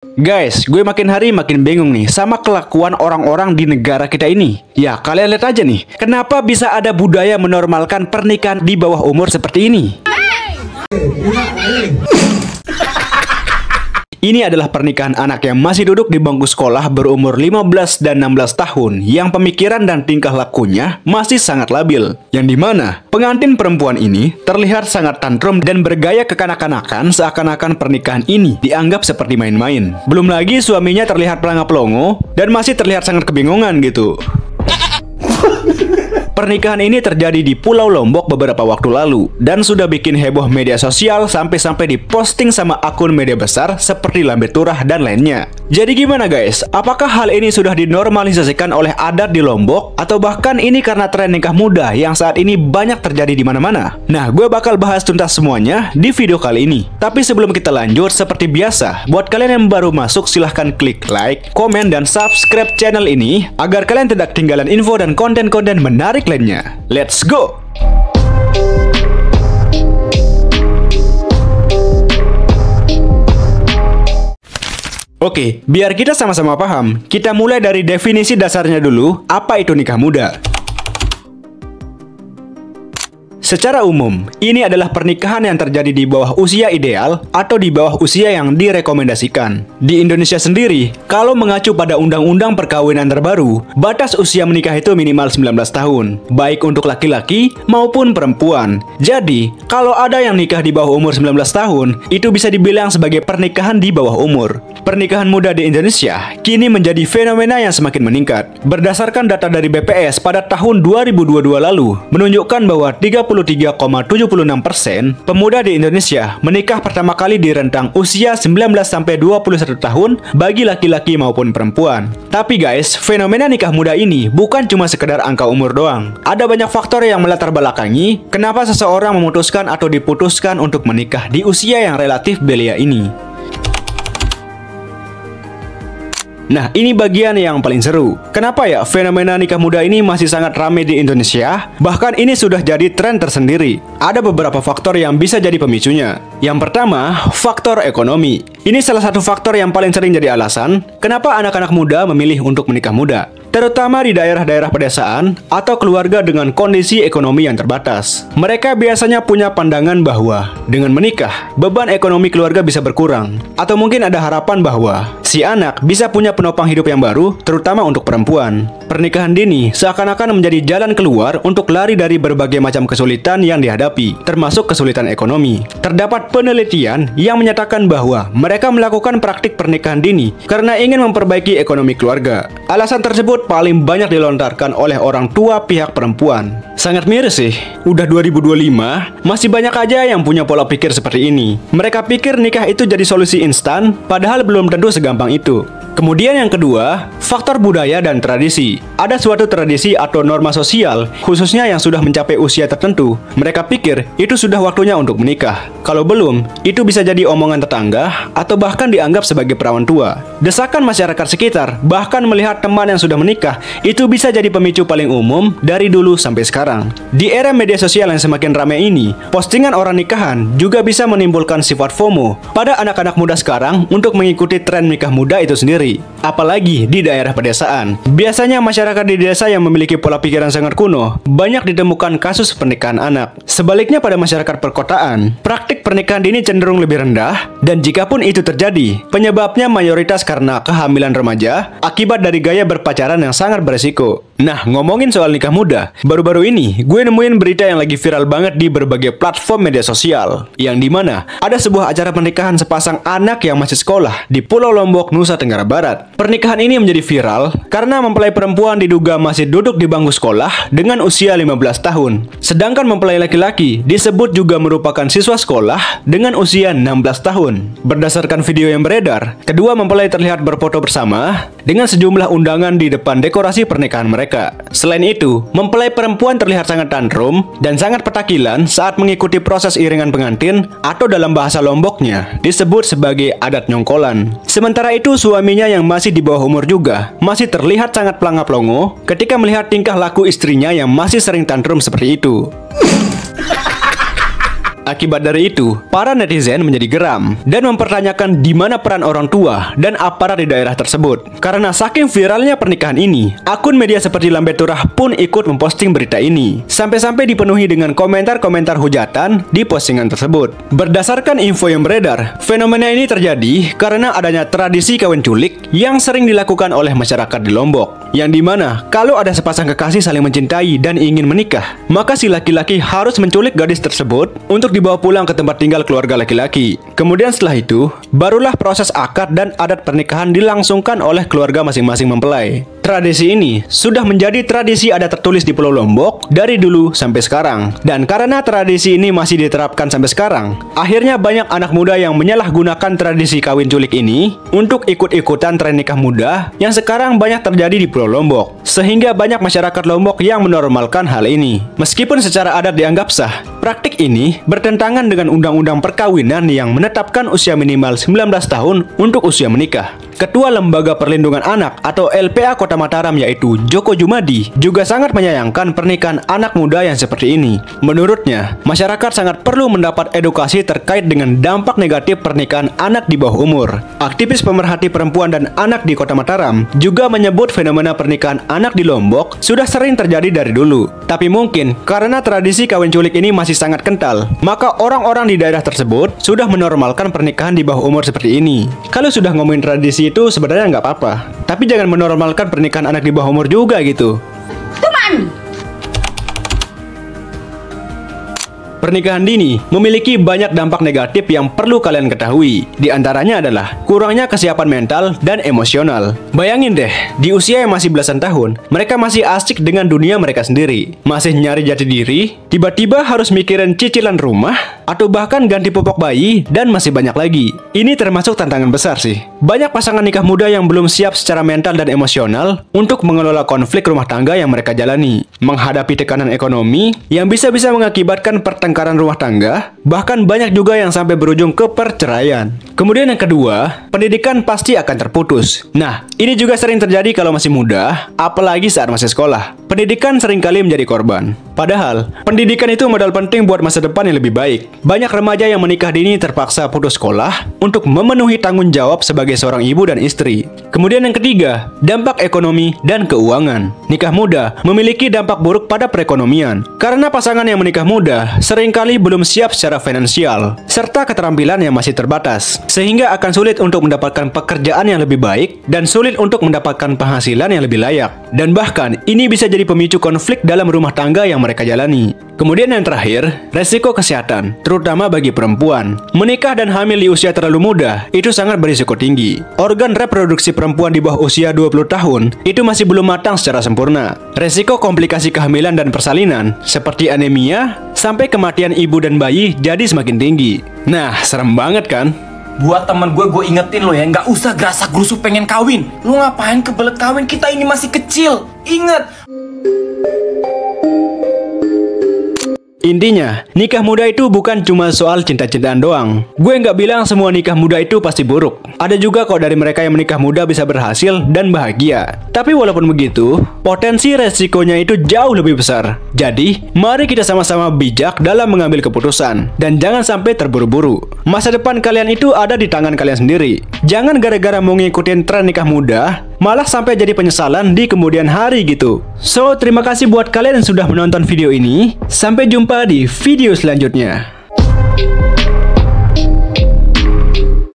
Guys, gue makin hari makin bingung nih sama kelakuan orang-orang di negara kita ini. Ya, kalian lihat aja nih, kenapa bisa ada budaya menormalkan pernikahan di bawah umur seperti ini? Ini adalah pernikahan anak yang masih duduk di bangku sekolah berumur 15 dan 16 tahun yang pemikiran dan tingkah lakunya masih sangat labil. Yang dimana pengantin perempuan ini terlihat sangat tantrum dan bergaya kekanak-kanakan seakan-akan pernikahan ini dianggap seperti main-main. Belum lagi suaminya terlihat pelanga-pelongo dan masih terlihat sangat kebingungan gitu. Pernikahan ini terjadi di Pulau Lombok beberapa waktu lalu dan sudah bikin heboh media sosial sampai-sampai diposting sama akun media besar seperti Lambe Turah dan lainnya. Jadi gimana guys? Apakah hal ini sudah dinormalisasikan oleh adat di Lombok atau bahkan ini karena tren nikah muda yang saat ini banyak terjadi di mana-mana? Nah, gue bakal bahas tuntas semuanya di video kali ini. Tapi sebelum kita lanjut, seperti biasa, buat kalian yang baru masuk silahkan klik like, komen, dan subscribe channel ini agar kalian tidak ketinggalan info dan konten-konten menarik lainnya. Let's go! Oke, biar kita sama-sama paham, kita mulai dari definisi dasarnya dulu, apa itu nikah muda. Secara umum, ini adalah pernikahan yang terjadi di bawah usia ideal atau di bawah usia yang direkomendasikan. Di Indonesia sendiri, kalau mengacu pada Undang-Undang Perkawinan terbaru, batas usia menikah itu minimal 19 tahun, baik untuk laki-laki maupun perempuan. Jadi, kalau ada yang nikah di bawah umur 19 tahun, itu bisa dibilang sebagai pernikahan di bawah umur. Pernikahan muda di Indonesia kini menjadi fenomena yang semakin meningkat. Berdasarkan data dari BPS pada tahun 2022 lalu, menunjukkan bahwa 33,76% pemuda di Indonesia menikah pertama kali di rentang usia 19-21 tahun bagi laki-laki maupun perempuan. Tapi guys, fenomena nikah muda ini bukan cuma sekedar angka umur doang. Ada banyak faktor yang melatar belakangi kenapa seseorang memutuskan atau diputuskan untuk menikah di usia yang relatif belia ini. Nah, ini bagian yang paling seru. Kenapa ya fenomena nikah muda ini masih sangat ramai di Indonesia? Bahkan ini sudah jadi tren tersendiri. Ada beberapa faktor yang bisa jadi pemicunya. Yang pertama, faktor ekonomi. Ini salah satu faktor yang paling sering jadi alasan kenapa anak-anak muda memilih untuk menikah muda, terutama di daerah-daerah pedesaan atau keluarga dengan kondisi ekonomi yang terbatas. Mereka biasanya punya pandangan bahwa dengan menikah, beban ekonomi keluarga bisa berkurang. Atau mungkin ada harapan bahwa si anak bisa punya penopang hidup yang baru, terutama untuk perempuan. Pernikahan dini seakan-akan menjadi jalan keluar untuk lari dari berbagai macam kesulitan yang dihadapi, termasuk kesulitan ekonomi. Terdapat penelitian yang menyatakan bahwa mereka melakukan praktik pernikahan dini karena ingin memperbaiki ekonomi keluarga. Alasan tersebut paling banyak dilontarkan oleh orang tua pihak perempuan. Sangat miris sih, udah 2025, masih banyak aja yang punya pola pikir seperti ini. Mereka pikir nikah itu jadi solusi instan, padahal belum tentu segampang itu. Kemudian yang kedua, faktor budaya dan tradisi. Ada suatu tradisi atau norma sosial, khususnya yang sudah mencapai usia tertentu. Mereka pikir itu sudah waktunya untuk menikah. Kalau belum, itu bisa jadi omongan tetangga atau bahkan dianggap sebagai perawan tua. Desakan masyarakat sekitar, bahkan melihat teman yang sudah menikah, itu bisa jadi pemicu paling umum dari dulu sampai sekarang. Di era media sosial yang semakin ramai ini, postingan orang nikahan juga bisa menimbulkan sifat FOMO pada anak-anak muda sekarang untuk mengikuti tren nikah muda itu sendiri. Apalagi di daerah pedesaan. Biasanya masyarakat di desa yang memiliki pola pikiran sangat kuno, banyak ditemukan kasus pernikahan anak. Sebaliknya pada masyarakat perkotaan, praktik pernikahan dini cenderung lebih rendah, dan jikapun itu terjadi, penyebabnya mayoritas karena kehamilan remaja akibat dari gaya berpacaran yang sangat beresiko. Nah, ngomongin soal nikah muda, baru-baru ini gue nemuin berita yang lagi viral banget di berbagai platform media sosial, yang dimana ada sebuah acara pernikahan sepasang anak yang masih sekolah di Pulau Lombok, Nusa Tenggara Barat. Pernikahan ini menjadi viral karena mempelai perempuan diduga masih duduk di bangku sekolah dengan usia 15 tahun. Sedangkan mempelai laki-laki disebut juga merupakan siswa sekolah dengan usia 16 tahun. Berdasarkan video yang beredar, kedua mempelai terlihat berfoto bersama dengan sejumlah undangan di depan dekorasi pernikahan mereka. Selain itu, mempelai perempuan terlihat sangat tantrum dan sangat petakilan saat mengikuti proses iringan pengantin atau dalam bahasa Lomboknya disebut sebagai adat nyongkolan. Sementara itu, suaminya yang masih di bawah umur juga masih terlihat sangat pelanga-pelongo ketika melihat tingkah laku istrinya yang masih sering tantrum seperti itu. Akibat dari itu, para netizen menjadi geram dan mempertanyakan di mana peran orang tua dan aparat di daerah tersebut. Karena saking viralnya pernikahan ini, akun media seperti Lambe Turah pun ikut memposting berita ini. Sampai-sampai dipenuhi dengan komentar-komentar hujatan di postingan tersebut. Berdasarkan info yang beredar, fenomena ini terjadi karena adanya tradisi kawin culik yang sering dilakukan oleh masyarakat di Lombok. Yang dimana kalau ada sepasang kekasih saling mencintai dan ingin menikah, maka si laki-laki harus menculik gadis tersebut untuk dibawa pulang ke tempat tinggal keluarga laki-laki. Kemudian setelah itu, barulah proses akad dan adat pernikahan dilangsungkan oleh keluarga masing-masing mempelai. Tradisi ini sudah menjadi tradisi adat tertulis di Pulau Lombok dari dulu sampai sekarang. Dan karena tradisi ini masih diterapkan sampai sekarang, akhirnya banyak anak muda yang menyalahgunakan tradisi kawin culik ini untuk ikut-ikutan tren nikah muda yang sekarang banyak terjadi di Pulau Lombok. Sehingga banyak masyarakat Lombok yang menormalkan hal ini. Meskipun secara adat dianggap sah, praktik ini bertentangan dengan undang-undang perkawinan yang menetapkan usia minimal 19 tahun untuk usia menikah. Ketua Lembaga Perlindungan Anak atau LPA Kota Mataram yaitu Joko Jumadi juga sangat menyayangkan pernikahan anak muda yang seperti ini. Menurutnya, masyarakat sangat perlu mendapat edukasi terkait dengan dampak negatif pernikahan anak di bawah umur. Aktivis pemerhati perempuan dan anak di Kota Mataram juga menyebut fenomena pernikahan anak di Lombok sudah sering terjadi dari dulu. Tapi mungkin karena tradisi kawin culik ini masih sangat kental, maka orang-orang di daerah tersebut sudah menormalkan pernikahan di bawah umur seperti ini. Kalau sudah ngomongin tradisi itu sebenarnya nggak apa-apa, tapi jangan menormalkan pernikahan anak di bawah umur juga gitu. Pernikahan dini memiliki banyak dampak negatif yang perlu kalian ketahui. Di antaranya adalah kurangnya kesiapan mental dan emosional. Bayangin deh, di usia yang masih belasan tahun, mereka masih asik dengan dunia mereka sendiri, masih nyari jati diri, tiba-tiba harus mikirin cicilan rumah, atau bahkan ganti popok bayi, dan masih banyak lagi. Ini termasuk tantangan besar sih. Banyak pasangan nikah muda yang belum siap secara mental dan emosional untuk mengelola konflik rumah tangga yang mereka jalani, menghadapi tekanan ekonomi yang bisa-bisa mengakibatkan pertengkaran rumah tangga, bahkan banyak juga yang sampai berujung ke perceraian. Kemudian yang kedua, pendidikan pasti akan terputus. Nah, ini juga sering terjadi kalau masih muda, apalagi saat masih sekolah. Pendidikan seringkali menjadi korban. Padahal, pendidikan itu modal penting buat masa depan yang lebih baik. Banyak remaja yang menikah dini terpaksa putus sekolah untuk memenuhi tanggung jawab sebagai seorang ibu dan istri. Kemudian yang ketiga, dampak ekonomi dan keuangan. Nikah muda memiliki dampak buruk pada perekonomian. Karena pasangan yang menikah muda seringkali belum siap secara finansial, serta keterampilan yang masih terbatas. Sehingga akan sulit untuk mendapatkan pekerjaan yang lebih baik dan sulit untuk mendapatkan penghasilan yang lebih layak. Dan bahkan, ini bisa jadi pemicu konflik dalam rumah tangga yang mereka jalani. Kemudian yang terakhir, resiko kesehatan, terutama bagi perempuan. Menikah dan hamil di usia terlalu muda, itu sangat berisiko tinggi. Organ reproduksi perempuan di bawah usia 20 tahun, itu masih belum matang secara sempurna. Resiko komplikasi kehamilan dan persalinan, seperti anemia, sampai kematian ibu dan bayi jadi semakin tinggi. Nah, serem banget kan? Buat temen gue ingetin lo ya, nggak usah gerasa-gerusu pengen kawin. Lo ngapain kebelet kawin, kita ini masih kecil. Ingat. Intinya, nikah muda itu bukan cuma soal cinta-cintaan doang. Gue nggak bilang semua nikah muda itu pasti buruk. Ada juga kok dari mereka yang menikah muda bisa berhasil dan bahagia. Tapi walaupun begitu, potensi resikonya itu jauh lebih besar. Jadi, mari kita sama-sama bijak dalam mengambil keputusan. Dan jangan sampai terburu-buru. Masa depan kalian itu ada di tangan kalian sendiri. Jangan gara-gara mau ngikutin tren nikah muda, malah sampai jadi penyesalan di kemudian hari gitu. So, terima kasih buat kalian yang sudah menonton video ini. Sampai jumpa di video selanjutnya.